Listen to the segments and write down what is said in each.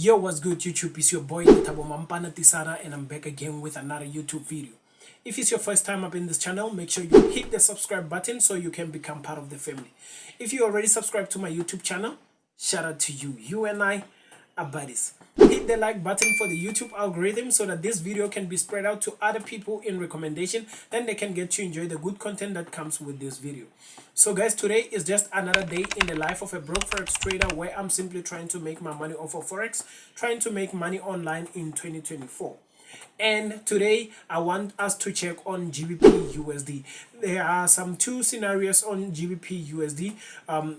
Yo, what's good YouTube? It's your boy Lethabo Mampana and I'm back again with another YouTube video. If it's your first time up in this channel, make sure you hit the subscribe button so you can become part of the family. If you already subscribed to my YouTube channel, shout out to you. You and I are buddies. Hit the like button for the YouTube algorithm so that this video can be spread out to other people in recommendation. Then they can get to enjoy the good content that comes with this video. So guys, today is just another day in the life of a broke Forex trader where I'm simply trying to make my money off of Forex, trying to make money online in 2024. And today I want us to check on GBP USD. There are some two scenarios on GBP USD.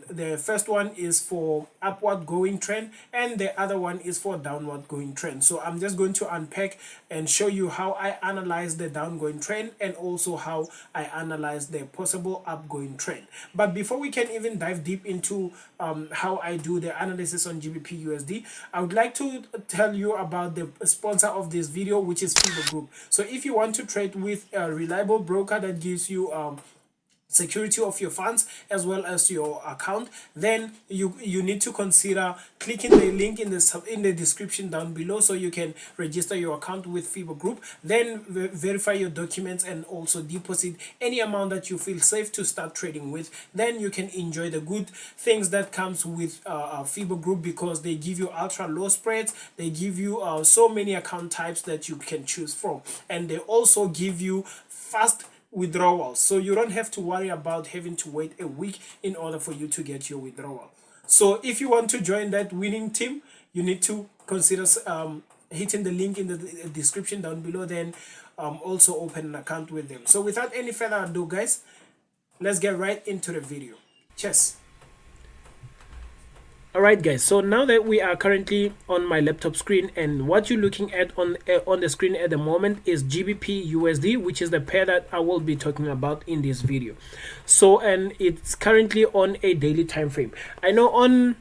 The first one is for upward going trend and the other one is for downward going trend. So I'm just going to unpack and show you how I analyze the downgoing trend and also how I analyze the possible upgoing trend. But before we can even dive deep into how I do the analysis on GBP USD, I would like to tell you about the sponsor of this video, which is Fibo Group. So if you want to trade with a reliable broker that gives you security of your funds as well as your account, then you need to consider clicking the link in the description down below so you can register your account with Fibo Group, then verify your documents and also deposit any amount that you feel safe to start trading with. Then you can enjoy the good things that comes with Fibo Group, because they give you ultra low spreads, they give you so many account types that you can choose from, and they also give you fast withdrawals, so you don't have to worry about having to wait a week in order for you to get your withdrawal. So if you want to join that winning team, you need to consider hitting the link in the description down below, then also open an account with them. So without any further ado guys, let's get right into the video. Cheers. Alright guys, so now that we are currently on my laptop screen, and what you're looking at on the screen at the moment is GBP USD, which is the pair that I will be talking about in this video. So, and it's currently on a daily time frame. I know on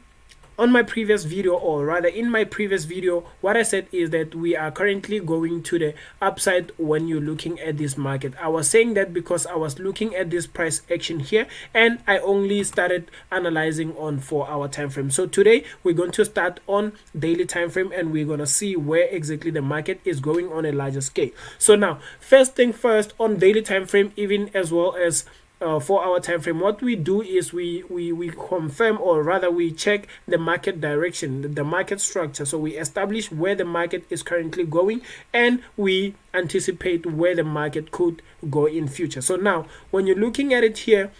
my previous video, or rather in my previous video, what I said is that we are currently going to the upside when you're looking at this market. I was saying that because I was looking at this price action here and I only started analyzing on 4-hour time frame. So today we're going to start on daily time frame and we're going to see where exactly the market is going on a larger scale. So now, first thing first, on daily time frame, even as well as 4-hour time frame, what we do is we confirm, or rather we check the market direction, the market structure. So we establish where the market is currently going and we anticipate where the market could go in future. So now when you're looking at it here,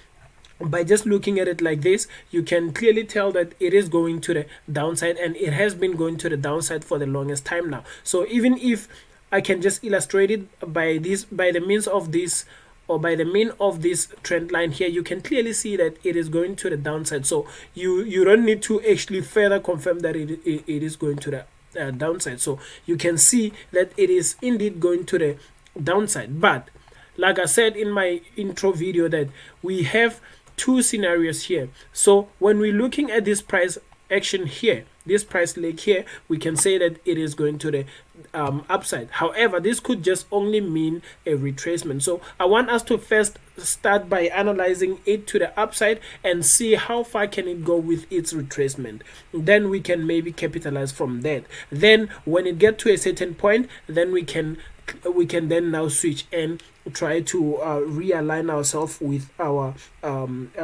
by just looking at it like this, you can clearly tell that it is going to the downside, and it has been going to the downside for the longest time now. So even if I can just illustrate it by the means of this, or by the mean of this trend line here, you can clearly see that it is going to the downside. So you don't need to actually further confirm that it is going to the downside. So you can see that it is indeed going to the downside. But like I said in my intro video, that we have two scenarios here. So when we're looking at this price action here, this price leg here, we can say that it is going to the upside. However, this could just only mean a retracement. So I want us to first start by analyzing it to the upside and see how far can it go with its retracement. Then we can maybe capitalize from that. Then when it gets to a certain point, then we can then now switch and try to realign ourselves with our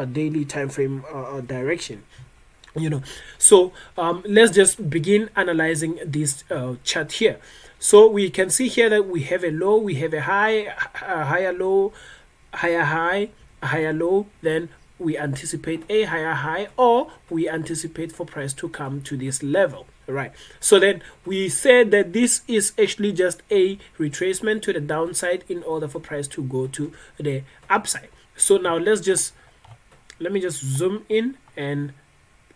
daily time frame direction. So let's just begin analyzing this chart here. So we can see here that we have a low, we have a high, a higher low, higher high, a higher low, then we anticipate a higher high, or we anticipate for price to come to this level, right? So then we said that this is actually just a retracement to the downside in order for price to go to the upside. So now let me just zoom in and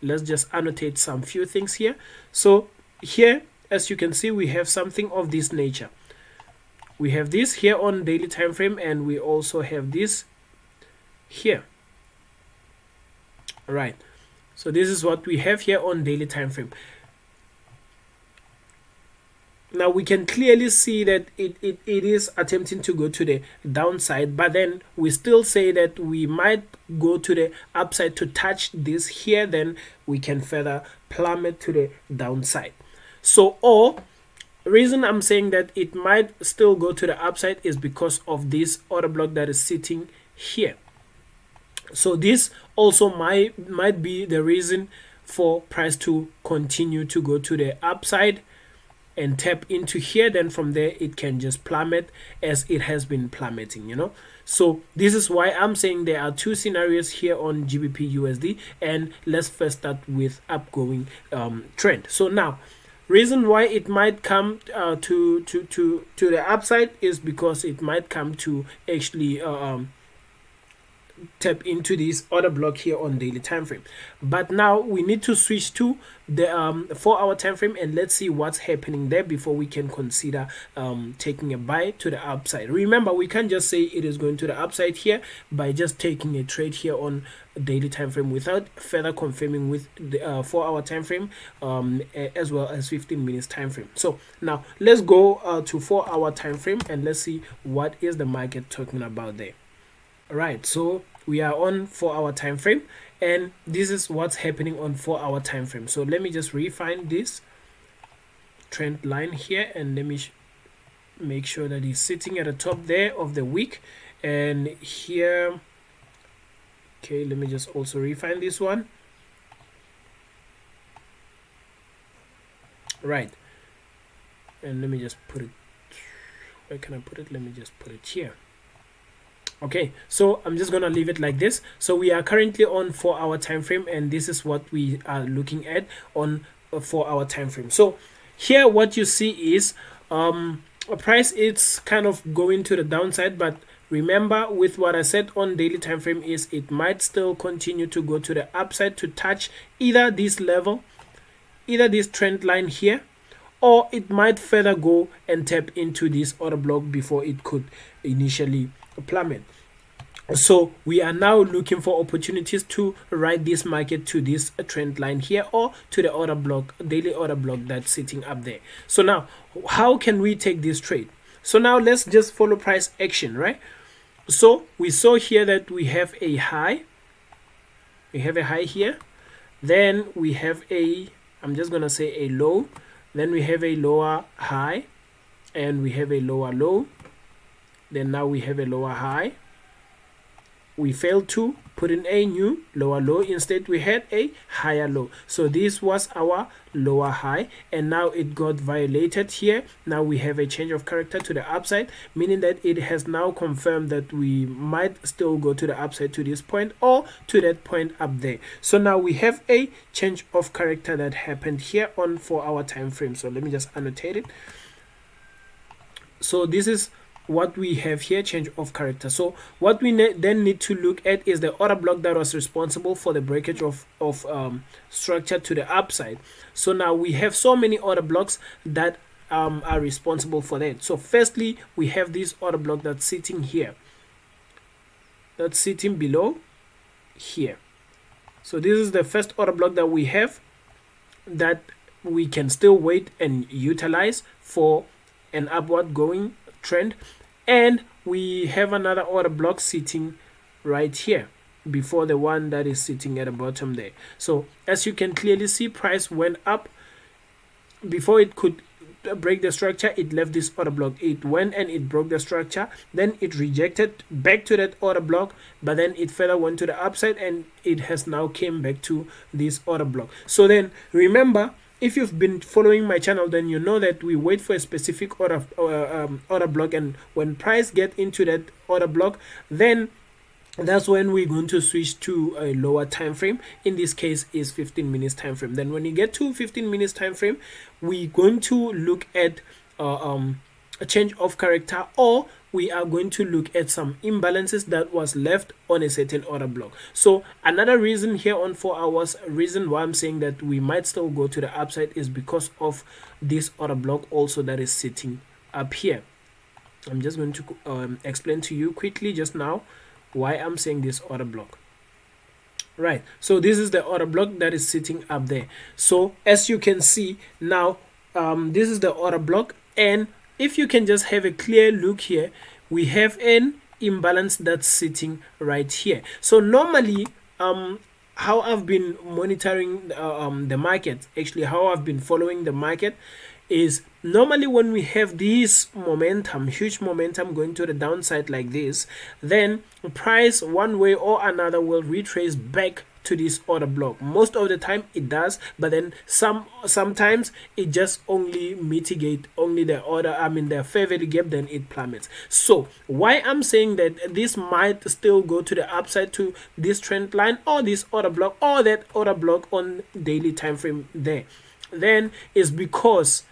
let's just annotate some few things here. So here, as you can see, we have something of this nature. We have this here on daily time frame, and we also have this here. All right, so this is what we have here on daily time frame. Now we can clearly see that it is attempting to go to the downside, but then we still say that we might go to the upside to touch this here, then we can further plummet to the downside. So, or reason I'm saying that it might still go to the upside is because of this order block that is sitting here. So this also might be the reason for price to continue to go to the upside and tap into here. Then from there it can just plummet as it has been plummeting, you know. So this is why I'm saying there are two scenarios here on GBP USD, and let's first start with upgoing trend. So now, reason why it might come to the upside is because it might come to actually tap into this order block here on daily time frame. But now we need to switch to the 4-hour time frame, and let's see what's happening there before we can consider taking a buy to the upside. Remember, we can't just say it is going to the upside here by just taking a trade here on daily time frame without further confirming with the 4-hour time frame as well as 15 minutes time frame. So now let's go to 4-hour time frame and let's see what is the market talking about there. Right, so we are on 4-hour time frame, and this is what's happening on 4-hour time frame. So let me just refine this trend line here, and let me make sure that it's sitting at the top there of the wick. And here, okay, let me just also refine this one. Right, and let me just put it, where can I put it? Let me just put it here. Okay, so I'm just gonna leave it like this. So we are currently on 4-hour time frame, and this is what we are looking at on a 4-hour time frame. So here what you see is a price, it's kind of going to the downside, but remember with what I said on daily time frame is it might still continue to go to the upside to touch either this level, either this trend line here, or it might further go and tap into this order block before it could initially plummet. So we are now looking for opportunities to ride this market to this trend line here, or to the order block, daily order block that's sitting up there. So now how can we take this trade? So now let's just follow price action, right? So we saw here that we have a high, here, then we have a, I'm just gonna say a low, then we have a lower high, and we have a lower low, then now we have a lower high. We failed to put in a new lower low, instead we had a higher low. So this was our lower high, and now it got violated here. Now we have a change of character to the upside, meaning that it has now confirmed that we might still go to the upside to this point or to that point up there. So now we have a change of character that happened here on 4-hour time frame. So let me just annotate it. So this is what we have here, change of character. So what we then need to look at is the order block that was responsible for the breakage of structure to the upside. So now we have so many order blocks that are responsible for that. So firstly, we have this order block that's sitting here, that's sitting below here. So this is the first order block that we have that we can still wait and utilize for an upward going trend. And we have another order block sitting right here before the one that is sitting at the bottom there. So as you can clearly see, price went up. Before it could break the structure, it left this order block. It went and it broke the structure, then it rejected back to that order block, but then it further went to the upside, and it has now came back to this order block. So then remember, if you've been following my channel, then you know that we wait for a specific order block, and when price get into that order block, then that's when we're going to switch to a lower time frame. In this case is 15 minutes time frame. Then when you get to 15 minutes time frame, we're going to look at a change of character, or we are going to look at some imbalances that was left on a certain order block. So another reason here on 4 hours, reason why I'm saying that we might still go to the upside is because of this order block also that is sitting up here. I'm just going to explain to you quickly just now why I'm saying this order block. Right, so this is the order block that is sitting up there. So as you can see now, this is the order block, and if you can just have a clear look here, we have an imbalance that's sitting right here. So normally how I've been monitoring the market, actually how I've been following the market, is normally when we have this momentum, huge momentum going to the downside like this, then price one way or another will retrace back to this order block. Most of the time it does, but then sometimes it just only mitigate only the order, I mean the fair value gap, then it plummets. So why I'm saying that this might still go to the upside to this trend line or this order block or that order block on daily time frame there, then is because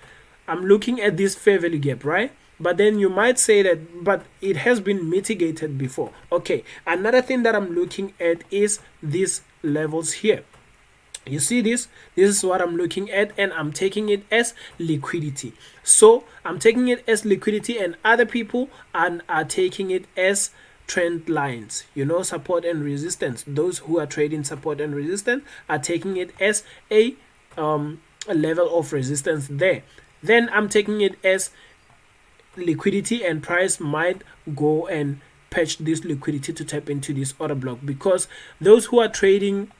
I'm looking at this fair value gap, right? But then you might say that, but it has been mitigated before. Okay, another thing that I'm looking at is these levels here. You see this is what I'm looking at, and I'm taking it as liquidity. So I'm taking it as liquidity, and other people are taking it as trend lines, you know, support and resistance. Those who are trading support and resistance are taking it as a level of resistance there. Then I'm taking it as liquidity, and price might go and patch this liquidity to tap into this order block, because those who are trading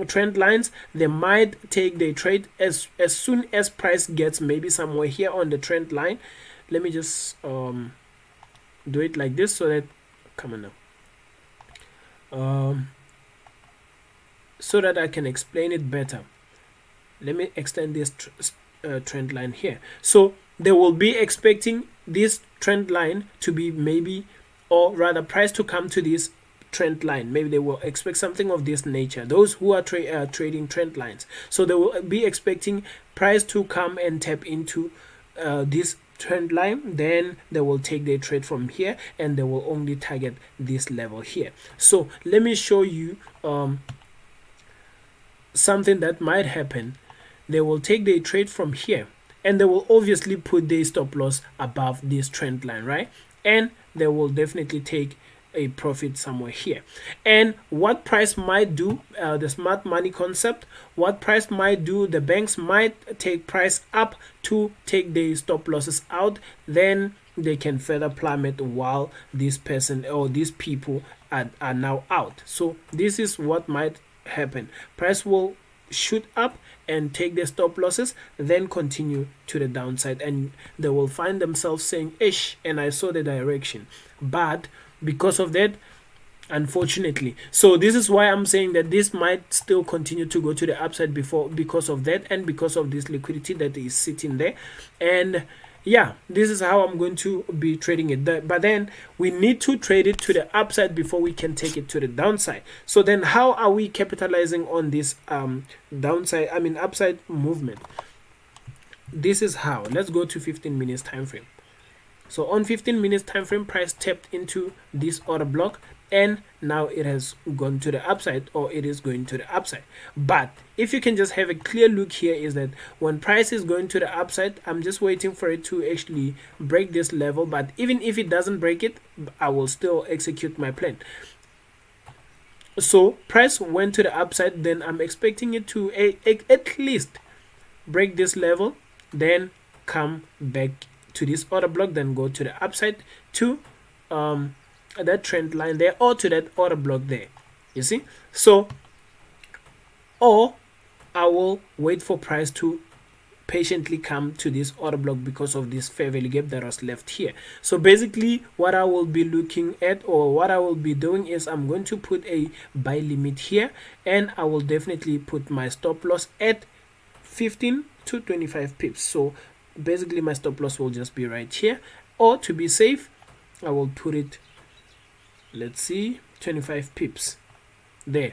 trend lines, they might take their trade as soon as price gets maybe somewhere here on the trend line. Let me just do it like this so that, come on now, so that I can explain it better. Let me extend this trend line here. So they will be expecting this trend line to be maybe, or rather price to come to this trend line. Maybe they will expect something of this nature, those who are trading trend lines. So they will be expecting price to come and tap into this trend line. Then they will take their trade from here, and they will only target this level here. So let me show you something that might happen. They will take their trade from here, and they will obviously put their stop loss above this trend line, right? And they will definitely take a profit somewhere here. And what price might do, the smart money concept, what price might do, the banks might take price up to take their stop losses out. Then they can further plummet while this person or these people are now out. So this is what might happen. Price will shoot up and take their stop losses, then continue to the downside, and they will find themselves saying, ish, and I saw the direction, but because of that, unfortunately. So this is why I'm saying that this might still continue to go to the upside because of that, and because of this liquidity that is sitting there. And yeah, this is how I'm going to be trading it. But then we need to trade it to the upside before we can take it to the downside. So then how are we capitalizing on this downside, I mean upside movement? This is how. Let's go to 15 minutes time frame. So on 15 minutes time frame, price tapped into this order block, and now it has gone to the upside, or it is going to the upside. But if you can just have a clear look here, is that when price is going to the upside, I'm just waiting for it to actually break this level. But even if it doesn't break it, I will still execute my plan. So price went to the upside, then I'm expecting it to at least break this level, then come back to this order block, then go to the upside to that trend line there, or to that order block there, you see. So, or I will wait for price to patiently come to this order block because of this fair value gap that was left here. So basically what I will be looking at, or what I will be doing, is I'm going to put a buy limit here, and I will definitely put my stop loss at 15 to 25 pips. So basically my stop loss will just be right here, or to be safe I will put it, let's see, 25 pips there.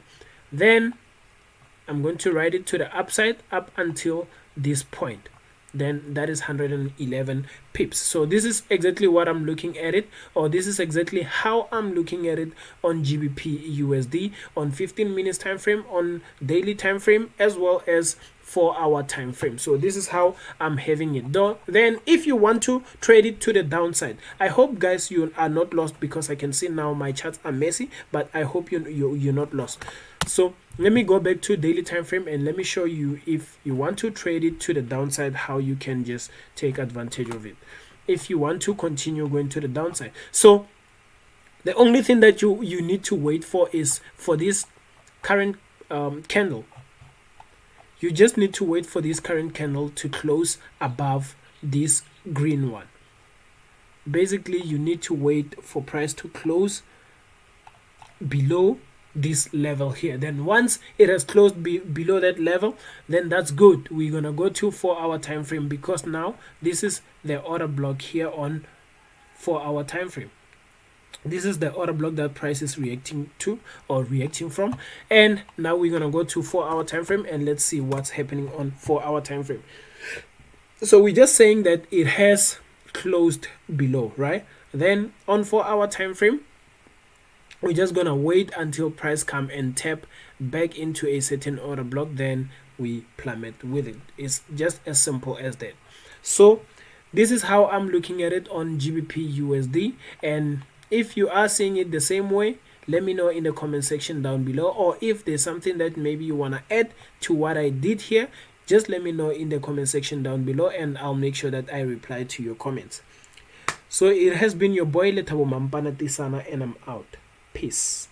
Then I'm going to ride it to the upside up until this point. Then that is 111 pips. So this is exactly what I'm looking at it, or this is exactly how I'm looking at it on GBP USD on 15 minutes time frame, on daily time frame, as well as 4-hour time frame. So this is how I'm having it. Though then if you want to trade it to the downside, I hope guys you are not lost, because I can see now my charts are messy, but I hope you're not lost. So let me go back to daily time frame, and let me show you, if you want to trade it to the downside, how you can just take advantage of it if you want to continue going to the downside. So the only thing that you need to wait for is for this current candle. You just need to wait for this current candle to close above this green one. Basically, you need to wait for price to close below this level here. Then once it has closed below that level, then that's good. We're gonna go to 4-hour time frame, because now this is the order block here on 4-hour time frame. This is the order block that price is reacting to or reacting from. And now we're gonna go to 4-hour time frame, and let's see what's happening on 4-hour time frame. So we're just saying that it has closed below, right? Then on 4-hour time frame, we're just gonna wait until price come and tap back into a certain order block, then we plummet with it. It's just as simple as that. So this is how I'm looking at it on GBP USD, and if you are seeing it the same way, let me know in the comment section down below, or if there's something that maybe you want to add to what I did here, just let me know in the comment section down below, and I'll make sure that I reply to your comments. So it has been your boy Lethabo Mampana, and I'm out. Peace.